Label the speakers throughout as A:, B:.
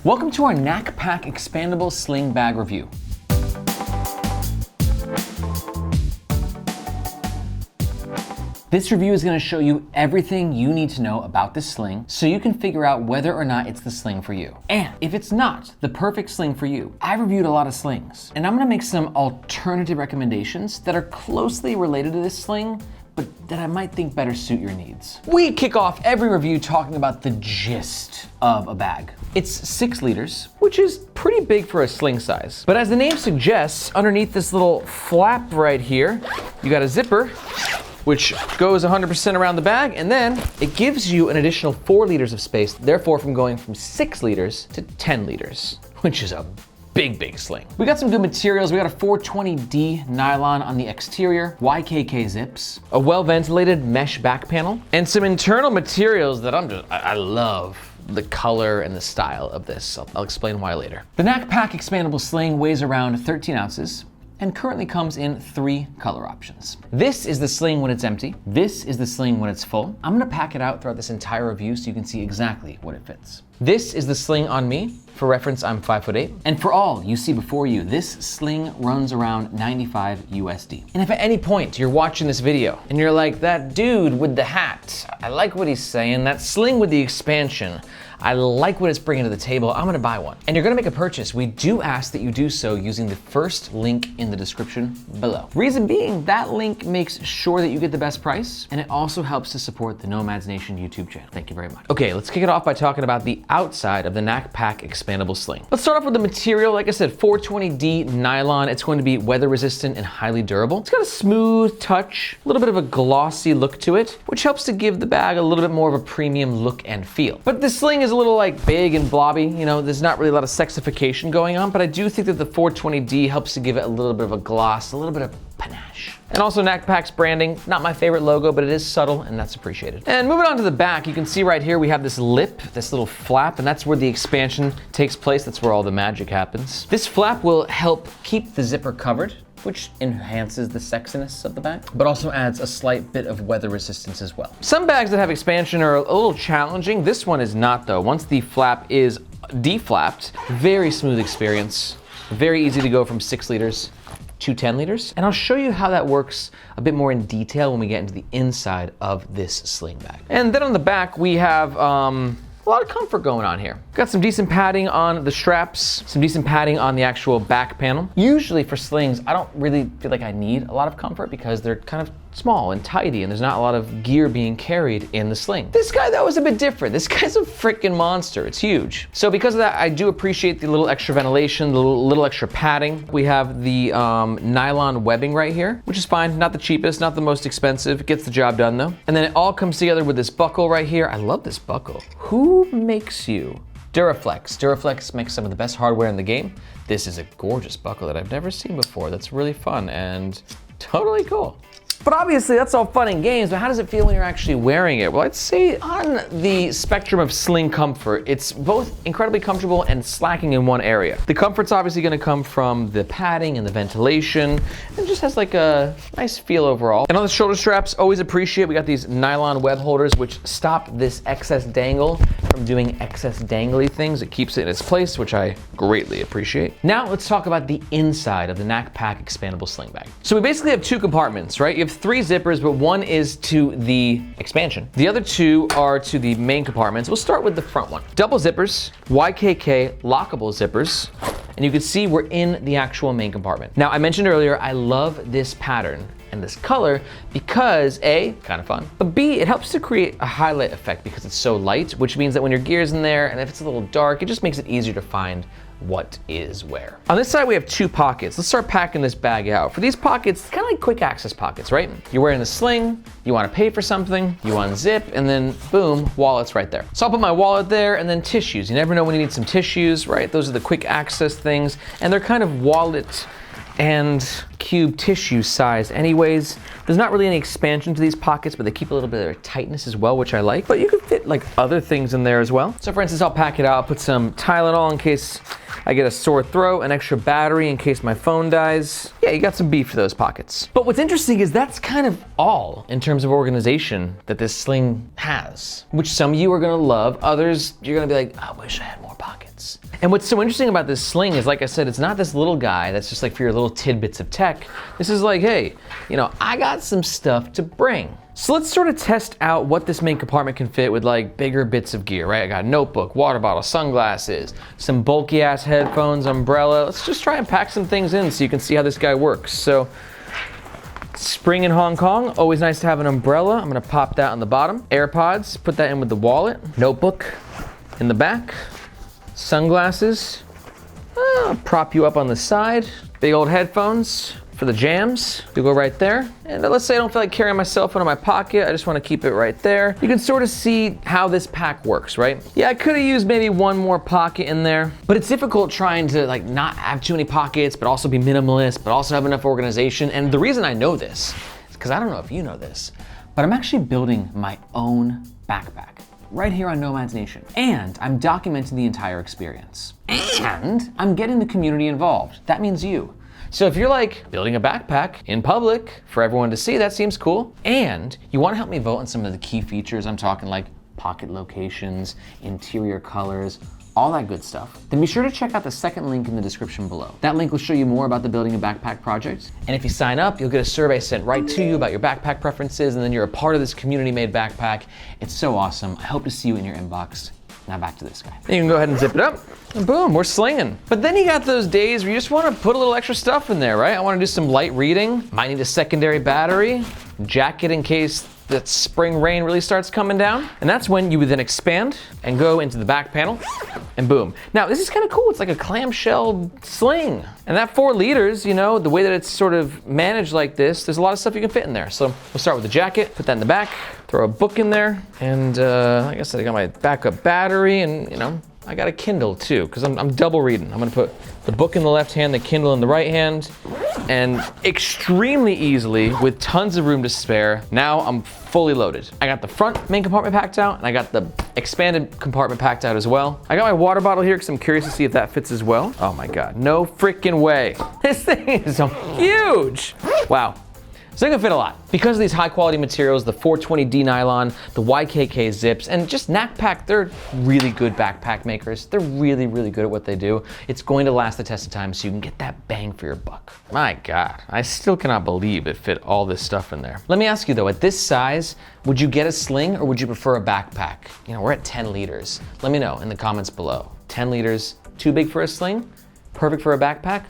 A: Welcome to our Knack Pack Expandable Sling Bag Review. This review is going to show you everything you need to know about this sling so you can figure out whether or not it's the sling for you. And if it's not the perfect sling for you, I reviewed a lot of slings and I'm going to make some alternative recommendations that are closely related to this sling, but that I might think better suit your needs. We kick off every review talking about the gist of a bag. It's 6 liters, which is pretty big for a sling size. But as the name suggests, underneath this little flap right here, you got a zipper, which goes 100% around the bag, and then it gives you an additional 4 liters of space, therefore from going from 6 liters to 10 liters, which is a big sling. We got some good materials. We got a 420D nylon on the exterior, YKK zips, a well-ventilated mesh back panel, and some internal materials that I love the color and the style of this. I'll explain why later. The Knack Pack Expandable Sling weighs around 13 ounces and currently comes in 3 color options. This is the sling when it's empty. This is the sling when it's full. I'm gonna pack it out throughout this entire review so you can see exactly what it fits. This is the sling on me. For reference, I'm 5'8". And for all you see before you, this sling runs around 95 USD. And if at any point you're watching this video and you're like, that dude with the hat, I like what he's saying, that sling with the expansion, I like what it's bringing to the table, I'm gonna buy one. And you're gonna make a purchase, we do ask that you do so using the first link in the description below. Reason being, that link makes sure that you get the best price, and it also helps to support the Nomads Nation YouTube channel. Thank you very much. Okay, let's kick it off by talking about the outside of the Knack Pack Expandable Sling. Let's start off with the material. Like I said, 420D nylon. It's going to be weather resistant and highly durable. It's got a smooth touch, a little bit of a glossy look to it, which helps to give the bag a little bit more of a premium look and feel. But this sling is a little like big and blobby. You know, there's not really a lot of sexification going on, but I do think that the 420D helps to give it a little bit of a gloss, a little bit of panache. And also Knack Pack's branding, not my favorite logo, but it is subtle and that's appreciated. And moving on to the back, you can see right here we have this lip, this little flap, and that's where the expansion takes place. That's where all the magic happens. This flap will help keep the zipper covered, which enhances the sexiness of the bag, but also adds a slight bit of weather resistance as well. Some bags that have expansion are a little challenging. This one is not though. Once the flap is deflapped, very smooth experience. Very easy to go from 6 liters to 10 liters. And I'll show you how that works a bit more in detail when we get into the inside of this sling bag. And then on the back, we have a lot of comfort going on here. Got some decent padding on the straps, some decent padding on the actual back panel. Usually for slings, I don't really feel like I need a lot of comfort because they're kind of small and tidy and there's not a lot of gear being carried in the sling. This guy, that was a bit different. This guy's a freaking monster. It's huge. So because of that, I do appreciate the little extra ventilation, the little extra padding. We have the nylon webbing right here, which is fine. Not the cheapest, not the most expensive. It gets the job done though. And then it all comes together with this buckle right here. I love this buckle. Who makes you? Duraflex. Duraflex makes some of the best hardware in the game. This is a gorgeous buckle that I've never seen before. That's really fun and totally cool. But obviously that's all fun and games, but how does it feel when you're actually wearing it? Well, I'd say on the spectrum of sling comfort, it's both incredibly comfortable and slacking in one area. The comfort's obviously gonna come from the padding and the ventilation, and just has like a nice feel overall. And on the shoulder straps, always appreciate, we got these nylon web holders which stop this excess dangle from doing excess dangly things. It keeps it in its place, which I greatly appreciate. Now let's talk about the inside of the Knack Pack Expandable Sling Bag. So we basically have 2 compartments, right? You have 3 zippers, but one is to the expansion. The other 2 are to the main compartments. We'll start with the front one. Double zippers, YKK lockable zippers, and you can see we're in the actual main compartment. Now, I mentioned earlier, I love this pattern and this color because A, kind of fun, but B, it helps to create a highlight effect because it's so light, which means that when your gear's in there and if it's a little dark, it just makes it easier to find what is where. On this side, we have 2 pockets. Let's start packing this bag out. For these pockets, it's kind of like quick access pockets, right? You're wearing the sling, you want to pay for something, you unzip, and then boom, wallet's right there. So I'll put my wallet there and then tissues. You never know when you need some tissues, right? Those are the quick access things, and they're kind of wallet and cube tissue size anyways. There's not really any expansion to these pockets, but they keep a little bit of their tightness as well, which I like. But you can fit like other things in there as well. So for instance, I'll pack it out, I'll put some Tylenol in case I get a sore throat, an extra battery in case my phone dies. Yeah, you got some beef for those pockets. But what's interesting is that's kind of all in terms of organization that this sling has, which some of you are gonna love, others you're gonna be like, I wish I had more pockets. And what's so interesting about this sling is, like I said, it's not this little guy that's just like for your little tidbits of tech. This is like, hey, you know, I got some stuff to bring. So let's sort of test out what this main compartment can fit with like bigger bits of gear, right? I got a notebook, water bottle, sunglasses, some bulky ass headphones, umbrella. Let's just try and pack some things in so you can see how this guy works. So spring in Hong Kong, always nice to have an umbrella. I'm gonna pop that on the bottom. AirPods, put that in with the wallet. Notebook in the back. Sunglasses, prop you up on the side. Big old headphones for the jams, you go right there. And let's say I don't feel like carrying my cell phone in my pocket, I just wanna keep it right there. You can sort of see how this pack works, right? Yeah, I could have used maybe one more pocket in there, but it's difficult trying to like not have too many pockets, but also be minimalist, but also have enough organization. And the reason I know this is because I don't know if you know this, but I'm actually building my own backpack right here on Nomads Nation. And I'm documenting the entire experience. And I'm getting the community involved. That means you. So if you're like building a backpack in public for everyone to see, that seems cool. And you wanna help me vote on some of the key features, I'm talking like pocket locations, interior colors, all that good stuff, then be sure to check out the second link in the description below. That link will show you more about the Building a Backpack project. And if you sign up, you'll get a survey sent right to you about your backpack preferences, and then you're a part of this community-made backpack. It's so awesome. I hope to see you in your inbox. Now back to this guy. You can go ahead and zip it up, and boom, we're slinging. But then you got those days where you just wanna put a little extra stuff in there, right? I wanna do some light reading, might need a secondary battery, jacket in case that spring rain really starts coming down. And that's when you would then expand and go into the back panel, and boom. Now this is kind of cool, it's like a clamshell sling. And that 4 liters, you know, the way that it's sort of managed like this, there's a lot of stuff you can fit in there. So we'll start with the jacket, put that in the back, throw a book in there, and like I said, I got my backup battery, and you know, I got a Kindle too, because I'm double reading. I'm gonna put the book in the left hand, the Kindle in the right hand, and extremely easily, with tons of room to spare, now I'm fully loaded. I got the front main compartment packed out, and I got the expanded compartment packed out as well. I got my water bottle here because I'm curious to see if that fits as well. Oh my God, no freaking way. This thing is so huge. Wow. So they can fit a lot. Because of these high quality materials, the 420D nylon, the YKK zips, and just Knack, they're really good backpack makers. They're really, really good at what they do. It's going to last the test of time so you can get that bang for your buck. My God, I still cannot believe it fit all this stuff in there. Let me ask you though, at this size, would you get a sling or would you prefer a backpack? You know, we're at 10 liters. Let me know in the comments below. 10 liters, too big for a sling? Perfect for a backpack?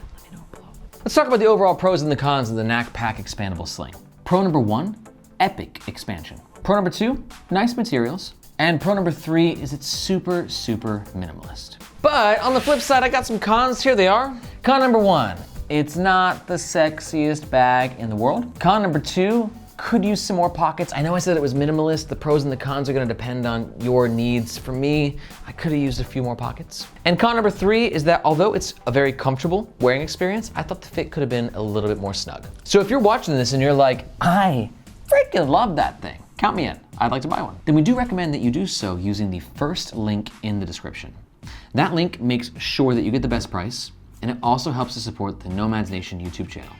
A: Let's talk about the overall pros and the cons of the Knack Expandable Sling. Pro number 1, epic expansion. Pro number 2, nice materials. And pro number 3 is it's super, super minimalist. But on the flip side, I got some cons. Here they are. Con number 1, it's not the sexiest bag in the world. Con number 2, could use some more pockets. I know I said it was minimalist. The pros and the cons are gonna depend on your needs. For me, I could have used a few more pockets. And con number 3 is that although it's a very comfortable wearing experience, I thought the fit could have been a little bit more snug. So if you're watching this and you're like, I freaking love that thing, count me in, I'd like to buy one. Then we do recommend that you do so using the first link in the description. That link makes sure that you get the best price, and it also helps to support the Nomads Nation YouTube channel.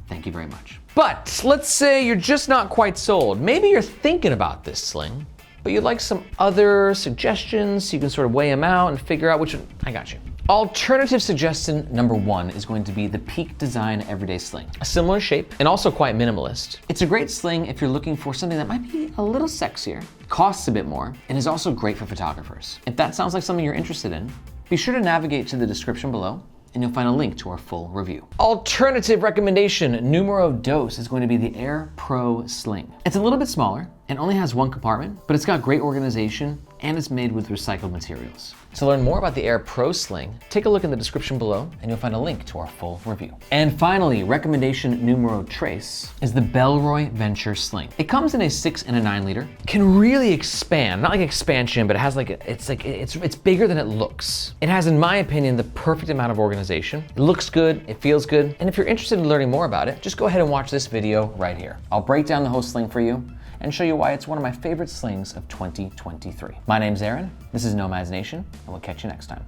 A: Thank you very much. But let's say you're just not quite sold. Maybe you're thinking about this sling, but you'd like some other suggestions so you can sort of weigh them out and figure out which one. I got you. Alternative suggestion number 1 is going to be the Peak Design Everyday Sling. A similar shape and also quite minimalist. It's a great sling if you're looking for something that might be a little sexier, costs a bit more, and is also great for photographers. If that sounds like something you're interested in, be sure to navigate to the description below and you'll find a link to our full review. Alternative recommendation numero 2 is going to be the Air Pro Sling. It's a little bit smaller and only has 1 compartment, but it's got great organization and it's made with recycled materials. To learn more about the Air Pro Sling, take a look in the description below and you'll find a link to our full review. And finally, recommendation numero tres is the Bellroy Venture Sling. It comes in a 6 and a 9 liter. Can really expand, not like expansion, but it has it's bigger than it looks. It has, in my opinion, the perfect amount of organization. It looks good, it feels good, and if you're interested in learning more about it, just go ahead and watch this video right here. I'll break down the whole sling for you and show you why it's one of my favorite slings of 2023. My name's Aaron, this is Nomads Nation, and we'll catch you next time.